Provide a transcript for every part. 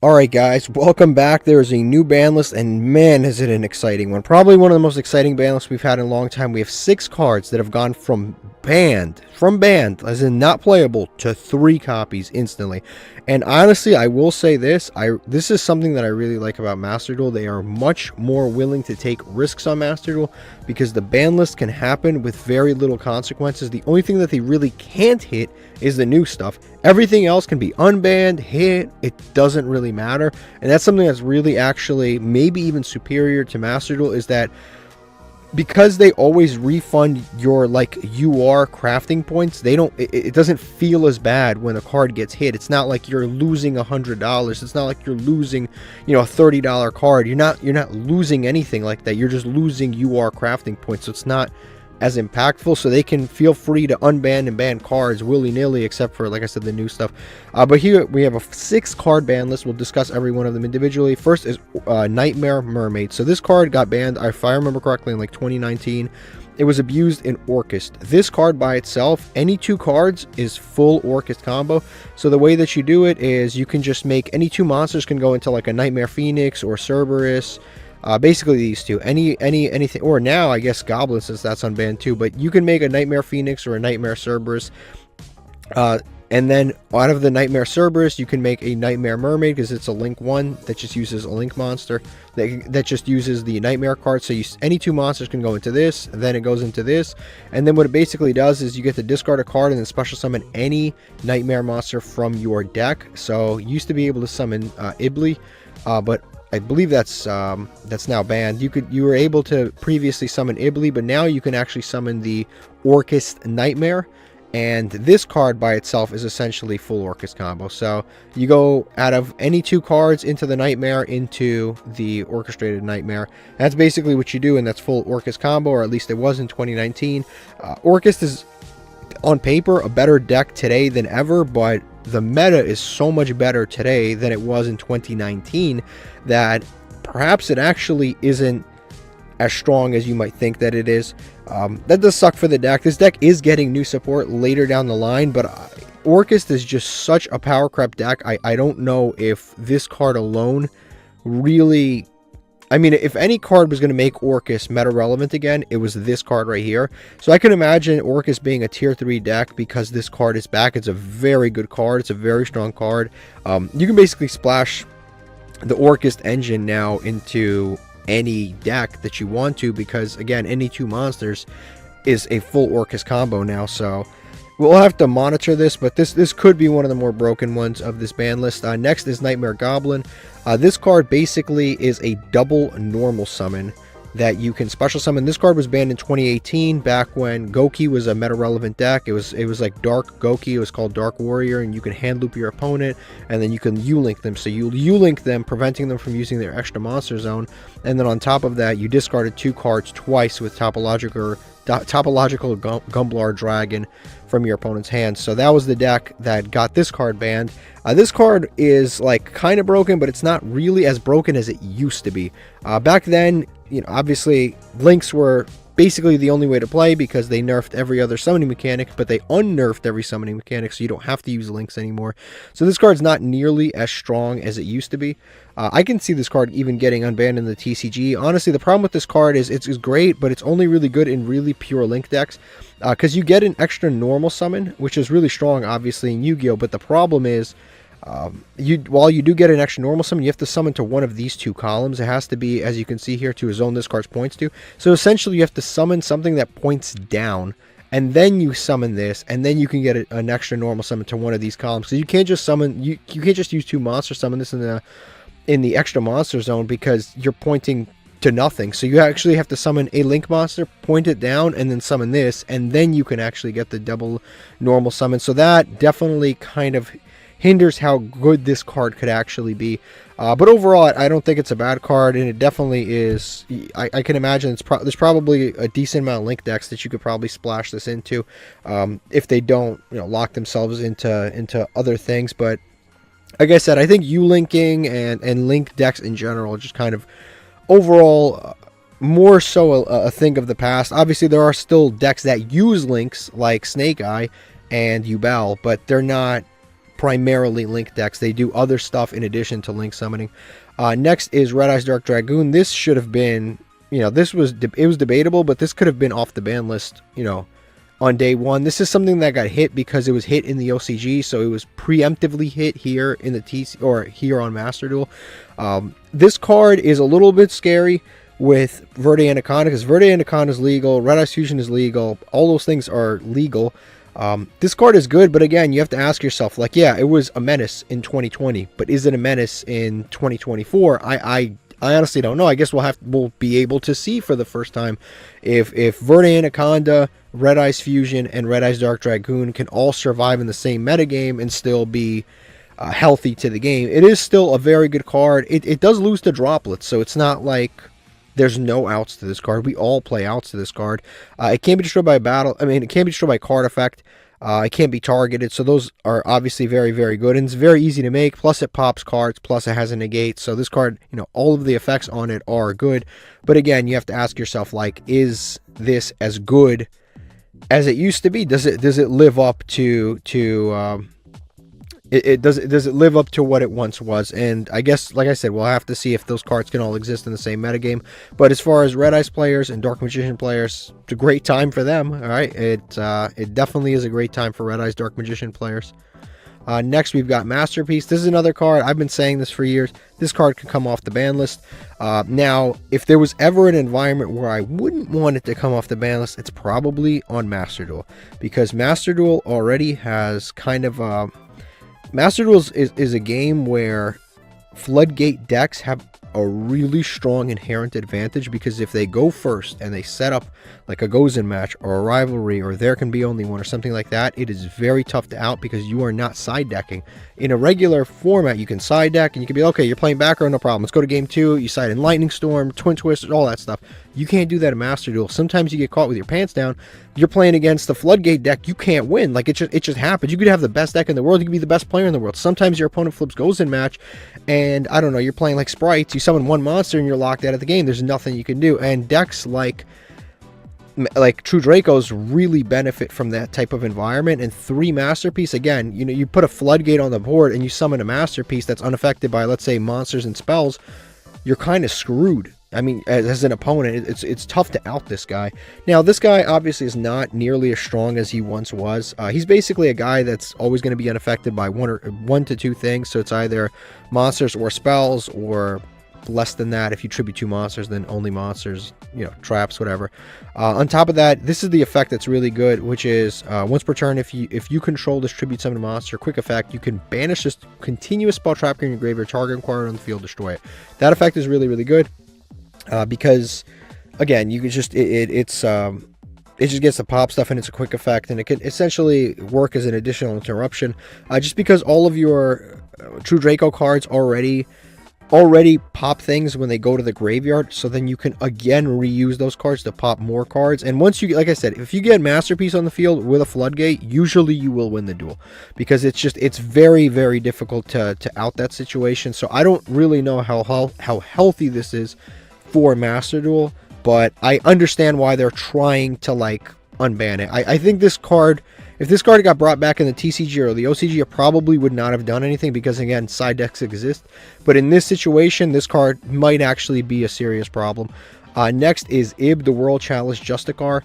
Alright guys, welcome back. There is a new ban list, and man is it an exciting one. Probably one of the most exciting ban lists we've had in a long time. We have 6 cards that have gone from banned, as in not playable, to 3 copies instantly. And honestly, I will say this, this is something that I really like about Master Duel. They are much more willing to take risks on Master Duel because the ban list can happen with very little consequences. The only thing that they really can't hit is the new stuff. Everything else can be unbanned, hit, it doesn't really matter. And that's something that's really actually maybe even superior to Master Duel, is that because they always refund your like UR crafting points, they don't, it doesn't feel as bad when a card gets hit. It's not like you're losing $100. It's not like you're losing, you know, a $30 card. You're not losing anything like that. You're just losing UR crafting points. So it's not as impactful, so they can feel free to unban and ban cards willy-nilly, except for, like I said, the new stuff. But here we have a 6 card ban list. We'll discuss every one of them individually. First is Knightmare Mermaid. So this card got banned, if I remember correctly, in like 2019. It was abused in Orcust. This card by itself, any 2 cards is full Orcust combo. So the way that you do it is you can just make any 2 monsters can go into like a Knightmare Phoenix or Cerberus. Basically these 2, anything, or now I guess Goblin, since that's unbanned too, but you can make a Knightmare Phoenix or a Knightmare Cerberus, and then out of the Knightmare Cerberus you can make a Knightmare Mermaid, because it's a link 1 that just uses a link monster that just uses the Knightmare card. So any 2 monsters can go into this, and then it goes into this, and then what it basically does is you get to discard a card and then special summon any Knightmare monster from your deck. So you used to be able to summon Ibli, but I believe that's now banned. You were able to previously summon Ibli, but now you can actually summon the Orcust Nightmare, and this card by itself is essentially full Orcust combo. So you go out of any 2 cards into the Nightmare into the Orchestrated Nightmare. That's basically what you do, and that's full Orcust combo, or at least it was in 2019. Orcust is on paper a better deck today than ever, but the meta is so much better today than it was in 2019 that perhaps it actually isn't as strong as you might think that it is. That does suck for the deck. This deck is getting new support later down the line, but Orcust is just such a power creep deck. I don't know if this card alone really, I mean, if any card was going to make Orcust meta relevant again, it was this card right here. So I can imagine Orcust being a tier 3 deck because this card is back. It's a very good card. It's a very strong card. You can basically splash the Orcust engine now into any deck that you want to, because again, any 2 monsters is a full Orcust combo now. So we'll have to monitor this, but this could be one of the more broken ones of this ban list. Next is Knightmare Goblin. This card basically is a double normal summon that you can special summon. This card was banned in 2018, back when Goki was a meta relevant deck. It was like Dark Goki. It was called Dark Warrior, and you can hand loop your opponent, and then you can U-link them. So you U-link them, preventing them from using their extra monster zone, and then on top of that, you discarded 2 cards twice with Topological Gumblar Dragon from your opponent's hand. So that was the deck that got this card banned. This card is like kind of broken, but it's not really as broken as it used to be. Back then, you know, obviously links were basically the only way to play because they nerfed every other summoning mechanic, but they unnerfed every summoning mechanic, so you don't have to use links anymore. So this card's not nearly as strong as it used to be. I can see this card even getting unbanned in the TCG. Honestly, the problem with this card is it's great, but it's only really good in really pure link decks, because you get an extra normal summon, which is really strong, obviously, in Yu-Gi-Oh! But the problem is, while you do get an extra normal summon, you have to summon to one of these 2 columns. It has to be, as you can see here, to a zone this card points to. So essentially you have to summon something that points down, and then you summon this, and then you can get an extra normal summon to one of these columns. So you can't just summon, you can't just use 2 monsters, summon this in the extra monster zone, because you're pointing to nothing. So you actually have to summon a link monster, point it down, and then summon this, and then you can actually get the double normal summon. So that definitely kind of hinders how good this card could actually be. But overall, I don't think it's a bad card, and it definitely is. I can imagine there's probably a decent amount of link decks that you could probably splash this into, if they don't, you know, lock themselves into other things. But like I said, I think U-linking and link decks in general just kind of overall more so a thing of the past. Obviously, there are still decks that use links like Snake Eye and Yubel, but they're not primarily Link decks. They do other stuff in addition to Link summoning. Next is Red Eyes Dark Dragoon. This should have been, this was it was debatable, but this could have been off the ban list, on day one. This is something that got hit because it was hit in the OCG, so it was preemptively hit here in the TC or here on Master Duel. This card is a little bit scary with Verde Anaconda, because Verde Anaconda is legal, Red Eyes Fusion is legal, all those things are legal. This card is good, but again, you have to ask yourself, like, yeah, it was a menace in 2020, but is it a menace in 2024? I honestly don't know. I guess we'll be able to see for the first time if Verde Anaconda, Red Eyes Fusion, and Red Eyes Dark Dragoon can all survive in the same metagame and still be healthy to the game. It is still a very good card. It does lose to droplets, so it's not like there's no outs to this card. We all play outs to this card. It can't be destroyed by it can't be destroyed by card effect. It can't be targeted, so those are obviously very, very good, and it's very easy to make. Plus, it pops cards. Plus, it has a negate. So this card, all of the effects on it are good. But again, you have to ask yourself, like, is this as good as it used to be? Does it live up to does it live up to what it once was? And I guess, like I said, we'll have to see if those cards can all exist in the same metagame. But as far as Red Eyes players and Dark Magician players, it's a great time for them. All right, it definitely is a great time for Red Eyes Dark Magician players. Next, we've got Masterpiece. This is another card. I've been saying this for years. This card can come off the ban list. Now, if there was ever an environment where I wouldn't want it to come off the ban list, it's probably on Master Duel, because Master Duel already has kind of Master Duel is a game where Floodgate decks have a really strong inherent advantage, because if they go first and they set up like a Gozen match or a rivalry, or there can be only one or something like that, it is very tough to out because you are not side decking. In a regular format, you can side deck and you can be, okay, you're playing back row, no problem. Let's go to game 2. You side in Lightning Storm, Twin Twist, all that stuff. You can't do that in Master Duel. Sometimes you get caught with your pants down. You're playing against the Floodgate deck. You can't win. Like, it just happens. You could have the best deck in the world. You could be the best player in the world. Sometimes your opponent flips Gozen match, and I don't know, you're playing like Sprites. You summon one monster and you're locked out of the game. There's nothing you can do. And decks like True Dracos really benefit from that type of environment. And 3 Masterpiece, again, you put a Floodgate on the board and you summon a Masterpiece that's unaffected by, let's say, monsters and spells, you're kind of screwed. I mean, as an opponent, it's tough to out this guy. Now, this guy obviously is not nearly as strong as he once was. He's basically a guy that's always going to be unaffected by one to two things. So it's either monsters or spells, or less than that. If you tribute 2 monsters, then only monsters, traps, whatever. On top of that, this is the effect that's really good, which is once per turn, if you control this tribute summon monster, quick effect, you can banish this continuous spell trap in your graveyard, target card on the field, destroy it. That effect is really, really good. Because again, you can just it just gets the pop stuff, and it's a quick effect, and it can essentially work as an additional interruption. Just because all of your True Draco cards already pop things when they go to the graveyard, so then you can again reuse those cards to pop more cards. And once you, like I said, if you get Masterpiece on the field with a Floodgate, usually you will win the duel, because it's very, very difficult to out that situation. So I don't really know how healthy this is for Master Duel, but I understand why they're trying to unban it. I think this card, if this card got brought back in the TCG or the OCG, it probably would not have done anything, because again, side decks exist. But in this situation, this card might actually be a serious problem. Next is Ib, the World Chalice Justicar.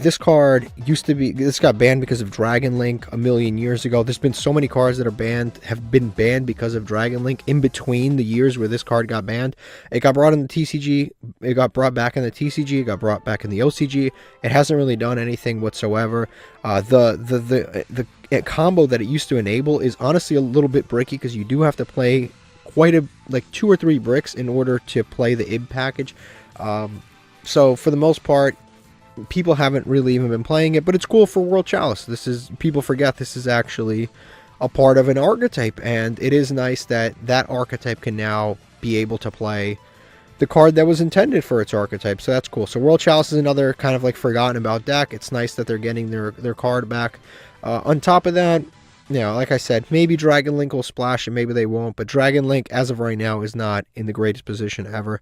This card this got banned because of Dragon Link a million years ago. There's been so many cards that have been banned because of Dragon Link in between the years where this card got banned. It got brought in the TCG, it got brought back in the TCG, it got brought back in the OCG. It hasn't really done anything whatsoever. The combo that it used to enable is honestly a little bit bricky, because you do have to play quite 2 or 3 bricks in order to play the Ib package. So for the most part, people haven't really even been playing it, but it's cool for World Chalice. People forget this is actually a part of an archetype, and it is nice that that archetype can now be able to play the card that was intended for its archetype. So that's cool. So World Chalice is another kind of forgotten about deck. It's nice that they're getting their card back. On top of that, you know, like I said, maybe Dragon Link will splash and maybe they won't, but Dragon Link, as of right now, is not in the greatest position ever.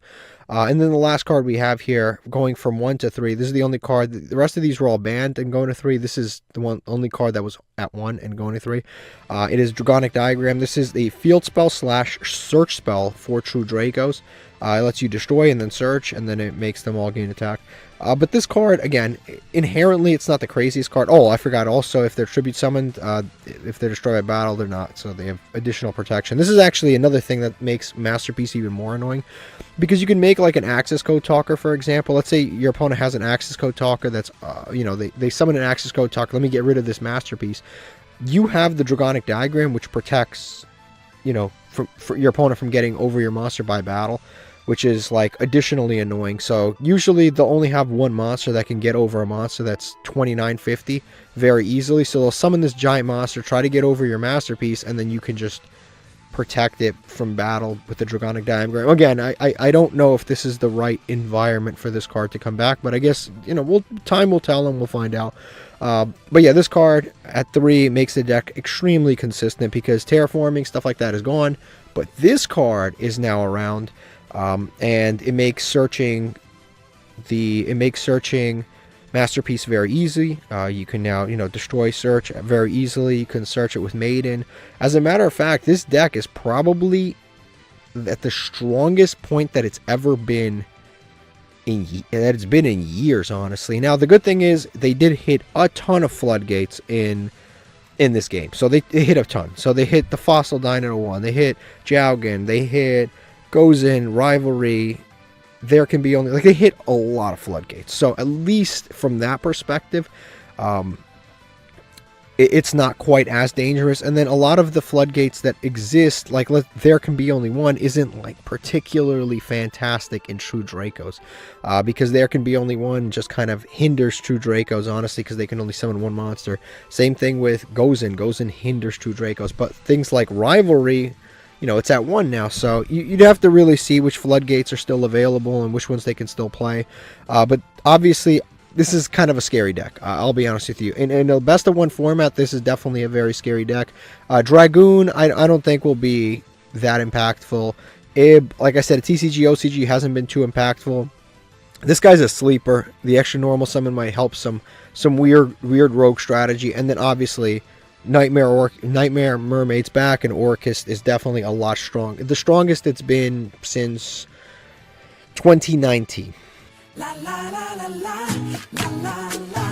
And then the last card we have here, going from 1 to 3, this is the only card, the rest of these were all banned and going to 3. This is the only card that was at 1 and going to 3. It is Dragonic Diagram. This is the field spell / search spell for True Dracos. It lets you destroy and then search, and then it makes them all gain attack. But this card, again, inherently, it's not the craziest card. Oh, I forgot also, if they're tribute summoned, if they're destroyed by battle, they're not. So they have additional protection. This is actually another thing that makes Masterpiece even more annoying. Because you can make like an access code talker, for example. Let's say your opponent has an access code talker that's, you know, they summon an access code talker. Let me get rid of this Masterpiece. You have the Dragonic Diagram, which protects, you know, for your opponent from getting over your monster by battle, which is like additionally annoying. So usually they'll only have one monster that can get over a monster that's 2950 very easily. So they'll summon this giant monster, try to get over your Masterpiece, and then you can just protect it from battle with the Dragonic Diagram. Again, I don't know if this is the right environment for this card to come back, but I guess, you know, time will tell and we'll find out. But yeah, this card at 3 makes the deck extremely consistent because terraforming, stuff like that is gone. But this card is now around, and it makes searching Masterpiece very easy. You can now, you know, destroy search very easily. You can search it with Maiden. As a matter of fact, this deck is probably at the strongest point that it's ever been in years, honestly. Now the good thing is they did hit a ton of floodgates in this game, so they hit a ton. So they hit the Fossil Dino 1, they hit Dragoon, they hit Goes In, Rivalry. There can be only, like, they hit a lot of floodgates. So at least from that perspective, it's not quite as dangerous. And then a lot of the floodgates that exist, like There Can Be Only One, isn't like particularly fantastic in True Dracos, because There Can Be Only One just kind of hinders True Dracos, honestly, because they can only summon one monster. Same thing with Goes In hinders True Dracos. But things like Rivalry, you know, it's at 1 now, so you'd have to really see which floodgates are still available and which ones they can still play. But obviously, this is kind of a scary deck, I'll be honest with you. In the best of 1 format, this is definitely a very scary deck. Dragoon, I don't think will be that impactful. Ib, like I said, TCG, OCG hasn't been too impactful. This guy's a sleeper. The extra normal summon might help some weird rogue strategy, and then obviously Knightmare Mermaid's back, and Orcus is definitely a lot strong. The strongest it's been since 2019. La, la, la, la, la, la, la, la.